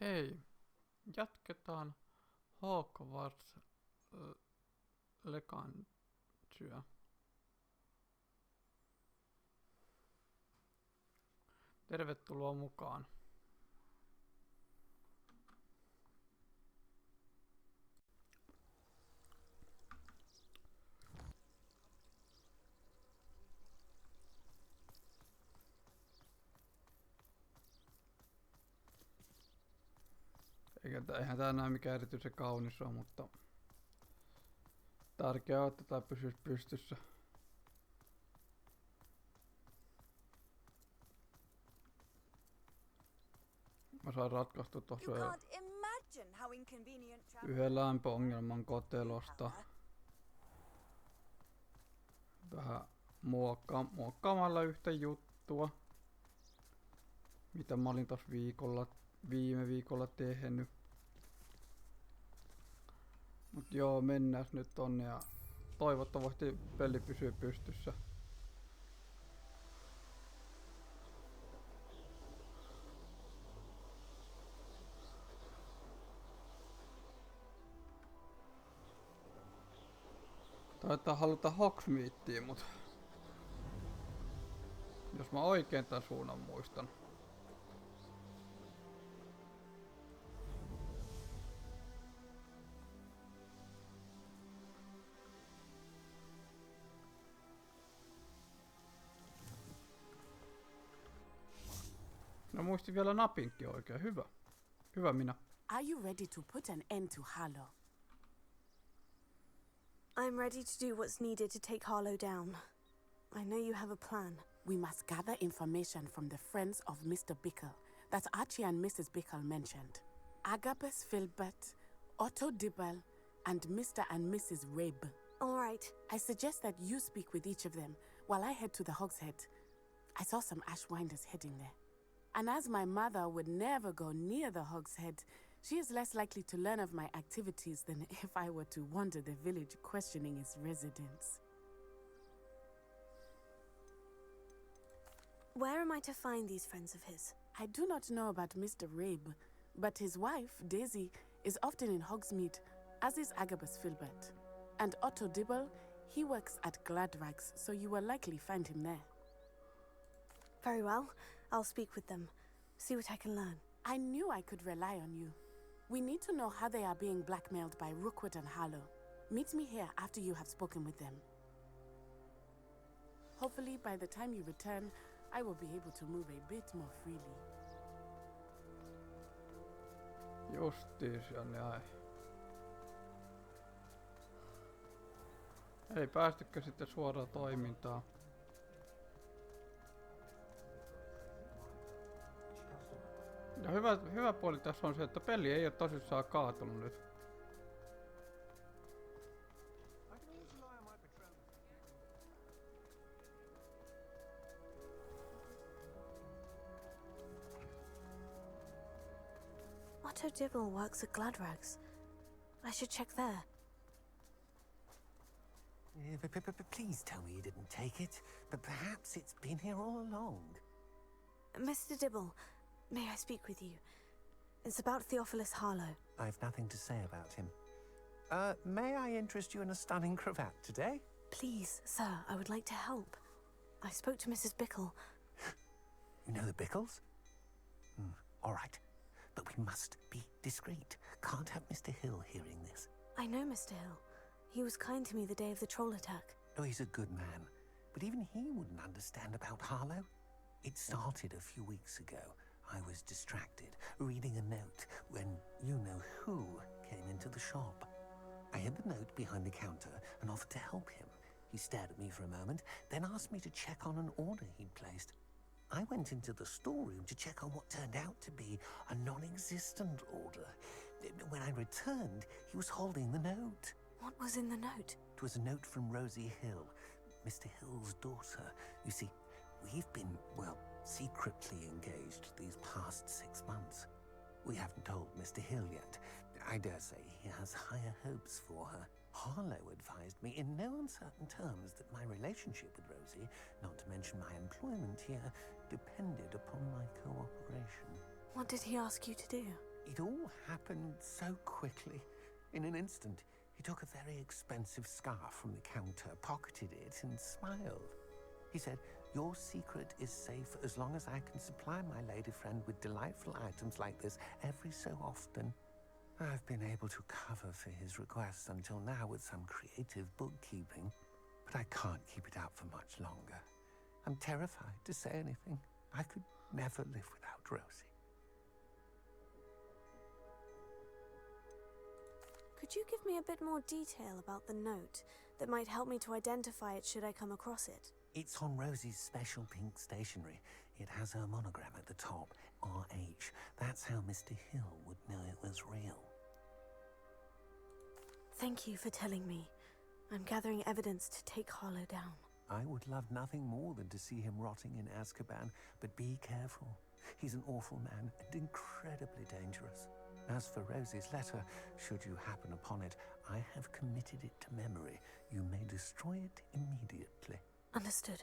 Hei, jatketaan Hogwarts Legancia. Tervetuloa mukaan. Eihän tää näe mikään erityisen kaunis ole, mutta tärkeää on, että tää pysyisi pystyssä. Mä sain ratkaistua tuossa yhden lämpöongelman kotelosta. Vähän muokkaamalla yhtä juttua, mitä mä olin tossa viime viikolla tehnyt. Mut joo, mennään nyt tonne ja toivottavasti peli pysyy pystyssä. Taitaa haluta Hogsmeadeen, mut jos mä oikein tän suunnan muistan. No muistin vielä napinkin oikein. Hyvä. Hyvä minä. Are you ready to put an end to Harlow? I'm ready to do what's needed to take Harlow down. I know you have a plan. We must gather information from the friends of Mr. Bickle that Archie and Mrs. Bickle mentioned. Agabus Filbert, Otto Dibble, and Mr. and Mrs. Rabe. All right. I suggest that you speak with each of them while I head to the Hogshead. I saw some Ashwinders heading there. And as my mother would never go near the Hogshead, she is less likely to learn of my activities than if I were to wander the village questioning its residents. Where am I to find these friends of his? I do not know about Mr. Rabe, but his wife, Daisy, is often in Hogsmeade, as is Agabus Filbert. And Otto Dibble, he works at Gladrags, so you will likely find him there. Very well. I'll speak with them. See what I can learn. I knew I could rely on you. We need to know how they are being blackmailed by Rookwood and Harlow. Meet me here after you have spoken with them. Hopefully, by the time you return, I will be able to move a bit more freely. Justiinsa näin. Ei päästykö sitten suoraan toimintaan. Ja hyvä puoli tässä on se, että peli ei ole tosissaan kaatunut nyt. Otto Dibble works at Gladrags. I should check there. Please tell me you didn't take it, but perhaps it's been here all along. Mr. Dibble, may I speak with you? It's about Theophilus Harlow. I've nothing to say about him. May I interest you in a stunning cravat today? Please, sir, I would like to help. I spoke to Mrs. Bickle. You know the Bickles? All right. But we must be discreet. Can't have Mr. Hill hearing this. I know Mr. Hill. He was kind to me the day of the troll attack. Oh, he's a good man. But even he wouldn't understand about Harlow. It started a few weeks ago. I was distracted, reading a note, when you-know-who came into the shop. I hid the note behind the counter and offered to help him. He stared at me for a moment, then asked me to check on an order he'd placed. I went into the storeroom to check on what turned out to be a non-existent order. When I returned, he was holding the note. What was in the note? It was a note from Rosie Hill, Mr. Hill's daughter. You see, we've been, secretly engaged these past 6 months. We haven't told Mr. Hill yet. I dare say he has higher hopes for her. Harlow advised me in no uncertain terms that my relationship with Rosie, not to mention my employment here, depended upon my cooperation. What did he ask you to do? It all happened so quickly. In an instant, he took a very expensive scarf from the counter, pocketed it, and smiled. He said, "Your secret is safe as long as I can supply my lady friend with delightful items like this every so often." I've been able to cover for his requests until now with some creative bookkeeping, but I can't keep it up for much longer. I'm terrified to say anything. I could never live without Rosie. Could you give me a bit more detail about the note that might help me to identify it should I come across it? It's on Rosie's special pink stationery. It has her monogram at the top, RH. That's how Mr. Hill would know it was real. Thank you for telling me. I'm gathering evidence to take Harlow down. I would love nothing more than to see him rotting in Azkaban, but be careful. He's an awful man and incredibly dangerous. As for Rosie's letter, should you happen upon it, I have committed it to memory. You may destroy it immediately. Understood.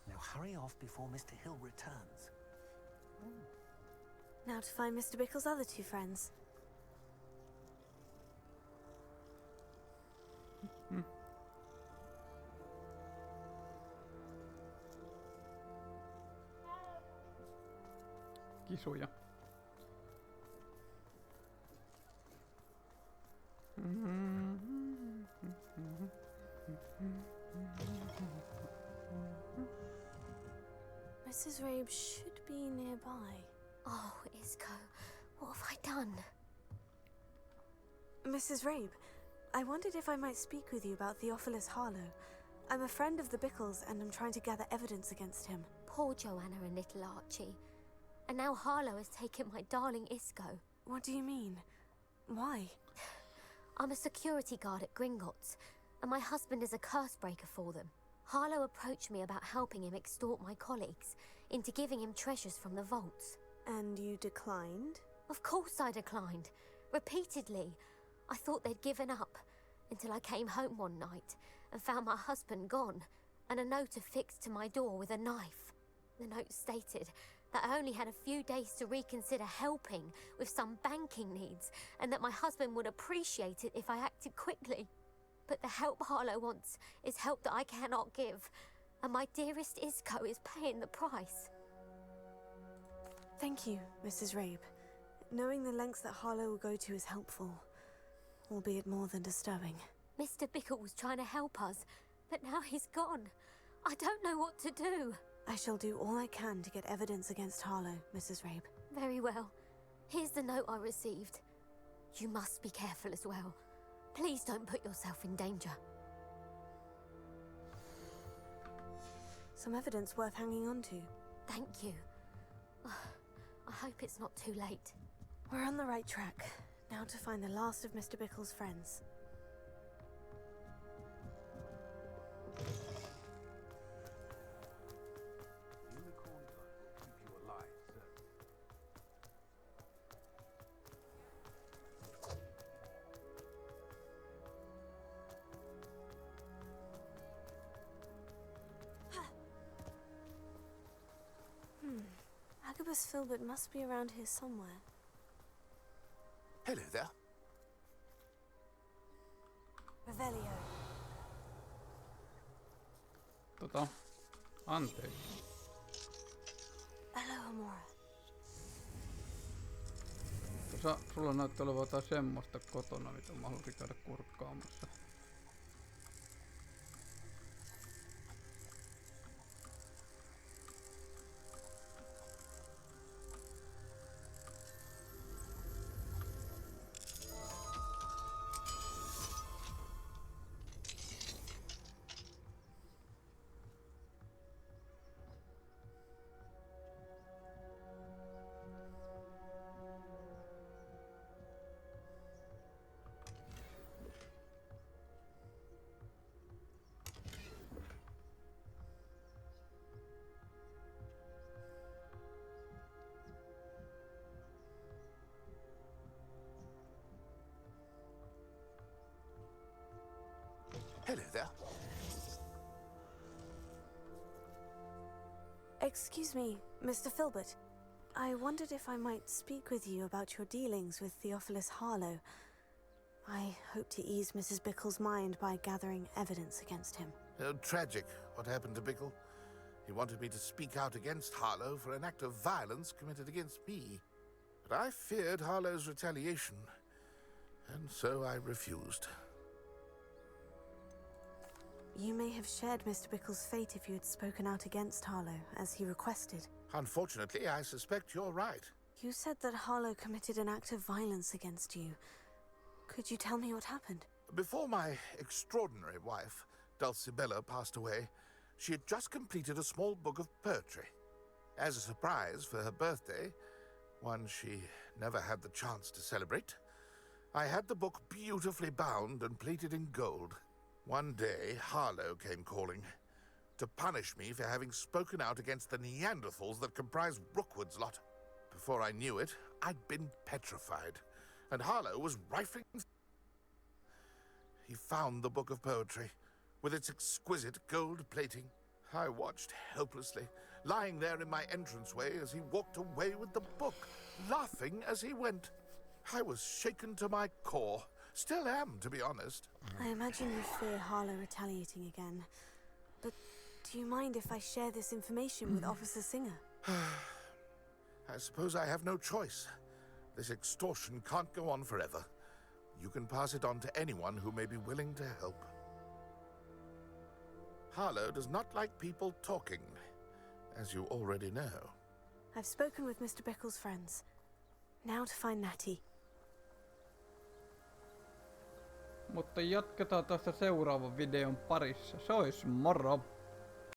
Now hurry off before Mr. Hill returns. Now to find Mr. Bickle's other two friends. Kisuja. Mrs. Rabe should be nearby. Oh, Isco, what have I done? Mrs. Rabe, I wondered if I might speak with you about Theophilus Harlow. I'm a friend of the Bickles and I'm trying to gather evidence against him. Poor Joanna and little Archie. And now Harlow has taken my darling Isco. What do you mean? Why? I'm a security guard at Gringotts, and my husband is a curse breaker for them. Harlow approached me about helping him extort my colleagues into giving him treasures from the vaults. And you declined? Of course I declined. Repeatedly. I thought they'd given up, until I came home one night and found my husband gone, and a note affixed to my door with a knife. The note stated that I only had a few days to reconsider helping with some banking needs, and that my husband would appreciate it if I acted quickly. But the help Harlow wants is help that I cannot give, and my dearest Isco is paying the price. Thank you, Mrs. Rabe. Knowing the lengths that Harlow will go to is helpful, albeit more than disturbing. Mr. Bickle was trying to help us, but now he's gone. I don't know what to do. I shall do all I can to get evidence against Harlow, Mrs. Rabe. Very well. Here's the note I received. You must be careful as well. Please don't put yourself in danger. Some evidence worth hanging on to. Thank you. I hope it's not too late. We're on the right track. Now to find the last of Mr. Bickle's friends. Unicorn blood will keep you alive, sir. Agabus Filbert must be around here somewhere. Hello there. Revelio. Anteeksi. Alohomora. Sulla näyttää olevan jotain semmoista kotona, mitä mä haluaisin käydä kurkkaamassa. Hello there. Excuse me, Mr. Filbert. I wondered if I might speak with you about your dealings with Theophilus Harlow. I hope to ease Mrs. Bickle's mind by gathering evidence against him. Tragic what happened to Bickle. He wanted me to speak out against Harlow for an act of violence committed against me. But I feared Harlow's retaliation, and so I refused. You may have shared Mr. Bickle's fate if you had spoken out against Harlow, as he requested. Unfortunately, I suspect you're right. You said that Harlow committed an act of violence against you. Could you tell me what happened? Before my extraordinary wife, Dulcibella, passed away, she had just completed a small book of poetry. As a surprise for her birthday, one she never had the chance to celebrate, I had the book beautifully bound and plated in gold. One day, Harlow came calling to punish me for having spoken out against the Neanderthals that comprise Rookwood's lot. Before I knew it, I'd been petrified, and Harlow was rifling. He found the book of poetry, with its exquisite gold plating. I watched helplessly, lying there in my entranceway as he walked away with the book, laughing as he went. I was shaken to my core. Still am, to be honest. I imagine you fear Harlow retaliating again. But do you mind if I share this information with Officer Singer? I suppose I have no choice. This extortion can't go on forever. You can pass it on to anyone who may be willing to help. Harlow does not like people talking, as you already know. I've spoken with Mr. Bickle's friends. Now to find Natty. Mutta jatketaan tästä seuraavan videon parissa. Se olisi moro!